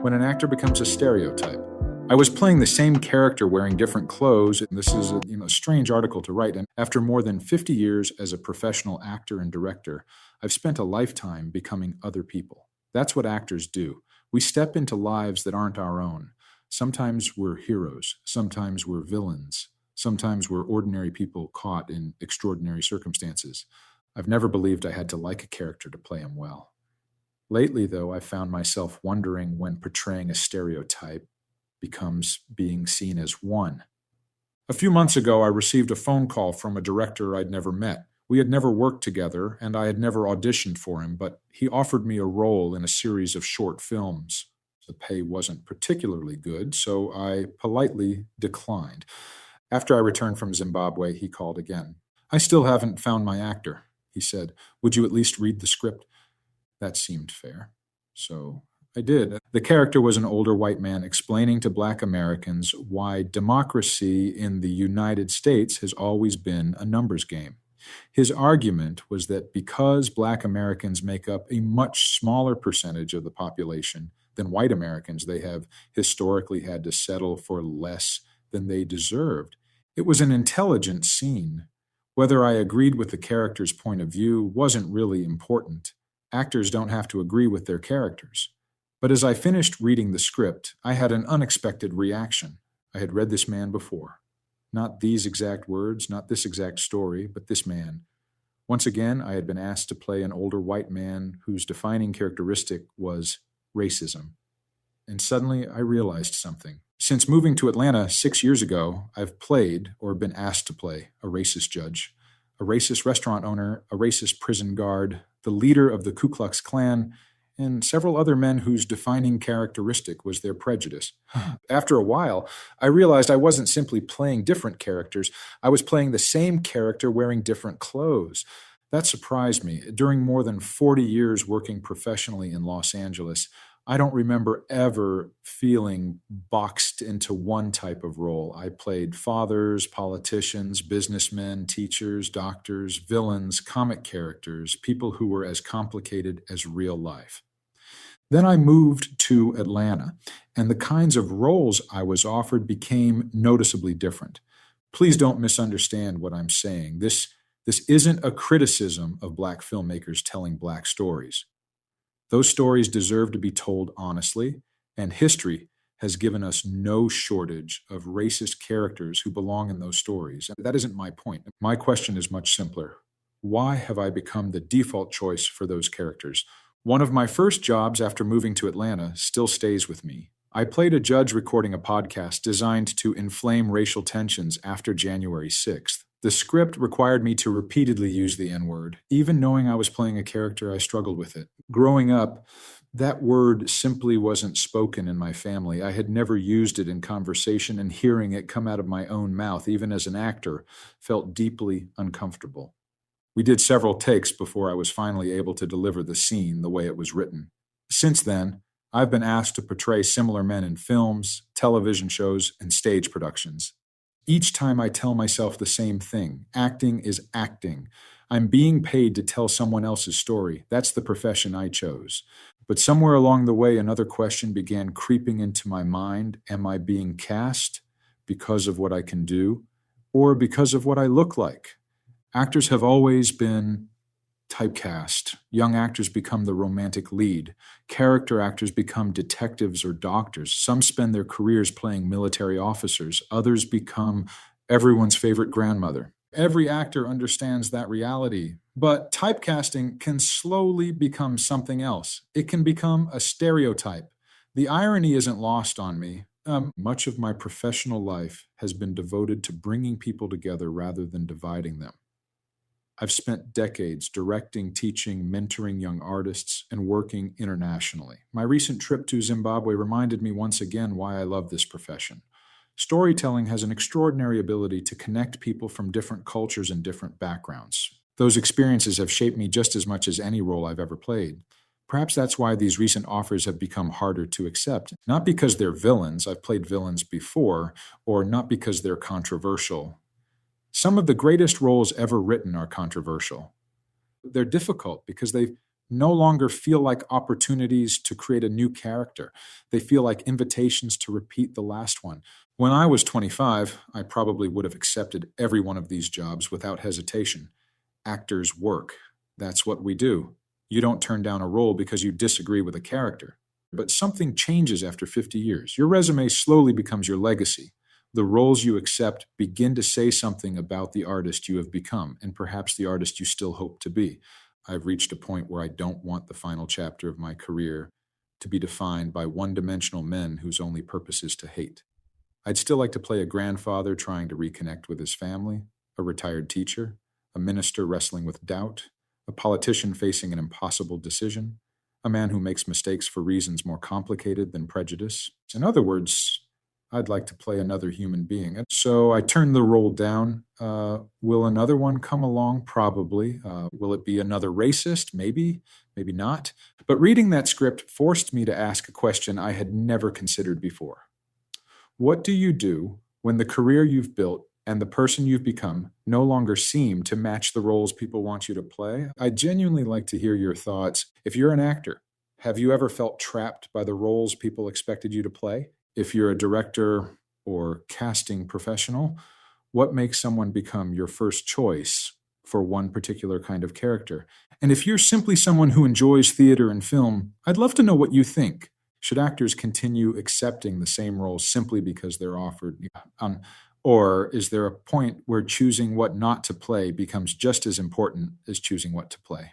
when an actor becomes a stereotype. I was playing the same character wearing different clothes, and this is a strange article to write, and after more than 50 years as a professional actor and director, I've spent a lifetime becoming other people. That's what actors do. We step into lives that aren't our own. Sometimes we're heroes, sometimes we're villains, sometimes we're ordinary people caught in extraordinary circumstances. I've never believed I had to like a character to play him well. Lately, though, I found myself wondering when portraying a stereotype becomes being seen as one. A few months ago, I received a phone call from a director I'd never met. We had never worked together, and I had never auditioned for him, but he offered me a role in a series of short films. The pay wasn't particularly good, so I politely declined. After I returned from Zimbabwe, he called again. "I still haven't found my actor," he said. "Would you at least read the script?" That seemed fair. So I did. The character was an older white man explaining to Black Americans why democracy in the United States has always been a numbers game. His argument was that because Black Americans make up a much smaller percentage of the population than white Americans, they have historically had to settle for less than they deserved. It was an intelligent scene. Whether I agreed with the character's point of view wasn't really important. Actors don't have to agree with their characters. But as I finished reading the script, I had an unexpected reaction. I had read this man before. Not these exact words, not this exact story, but this man. Once again, I had been asked to play an older white man whose defining characteristic was racism. And suddenly I realized something. Since moving to Atlanta 6 years ago, I've played, or been asked to play, a racist judge, a racist restaurant owner, a racist prison guard, the leader of the Ku Klux Klan, and several other men whose defining characteristic was their prejudice. After a while, I realized I wasn't simply playing different characters. I was playing the same character wearing different clothes. That surprised me. During more than 40 years working professionally in Los Angeles, I don't remember ever feeling boxed into one type of role. I played fathers, politicians, businessmen, teachers, doctors, villains, comic characters, people who were as complicated as real life. Then I moved to Atlanta, and the kinds of roles I was offered became noticeably different. Please don't misunderstand what I'm saying. This isn't a criticism of Black filmmakers telling Black stories. Those stories deserve to be told honestly, and history has given us no shortage of racist characters who belong in those stories. That isn't my point. My question is much simpler. Why have I become the default choice for those characters? One of my first jobs after moving to Atlanta still stays with me. I played a judge recording a podcast designed to inflame racial tensions after January 6th. The script required me to repeatedly use the N-word. Even knowing I was playing a character, I struggled with it. Growing up, that word simply wasn't spoken in my family. I had never used it in conversation, and hearing it come out of my own mouth, even as an actor, felt deeply uncomfortable. We did several takes before I was finally able to deliver the scene the way it was written. Since then, I've been asked to portray similar men in films, television shows, and stage productions. Each time I tell myself the same thing. Acting is acting. I'm being paid to tell someone else's story. That's the profession I chose. But somewhere along the way, another question began creeping into my mind. Am I being cast because of what I can do, or because of what I look like? Actors have always been typecast. Young actors become the romantic lead. Character actors become detectives or doctors. Some spend their careers playing military officers. Others become everyone's favorite grandmother. Every actor understands that reality. But typecasting can slowly become something else. It can become a stereotype. The irony isn't lost on me. Much of my professional life has been devoted to bringing people together rather than dividing them. I've spent decades directing, teaching, mentoring young artists, and working internationally. My recent trip to Zimbabwe reminded me once again why I love this profession. Storytelling has an extraordinary ability to connect people from different cultures and different backgrounds. Those experiences have shaped me just as much as any role I've ever played. Perhaps that's why these recent offers have become harder to accept. Not because they're villains, I've played villains before, or not because they're controversial. Some of the greatest roles ever written are controversial. They're difficult because they've no longer feel like opportunities to create a new character. They feel like invitations to repeat the last one. When I was 25, I probably would have accepted every one of these jobs without hesitation. Actors work. That's what we do. You don't turn down a role because you disagree with a character. But something changes after 50 years. Your resume slowly becomes your legacy. The roles you accept begin to say something about the artist you have become, and perhaps the artist you still hope to be. I've reached a point where I don't want the final chapter of my career to be defined by one-dimensional men whose only purpose is to hate. I'd still like to play a grandfather trying to reconnect with his family, a retired teacher, a minister wrestling with doubt, a politician facing an impossible decision, a man who makes mistakes for reasons more complicated than prejudice. In other words, I'd like to play another human being. And so I turned the role down. Will another one come along? Probably. Will it be another racist? Maybe, maybe not. But reading that script forced me to ask a question I had never considered before. What do you do when the career you've built and the person you've become no longer seem to match the roles people want you to play? I'd genuinely like to hear your thoughts. If you're an actor, have you ever felt trapped by the roles people expected you to play? If you're a director or casting professional, what makes someone become your first choice for one particular kind of character? And if you're simply someone who enjoys theater and film, I'd love to know what you think. Should actors continue accepting the same roles simply because they're offered? Or is there a point where choosing what not to play becomes just as important as choosing what to play?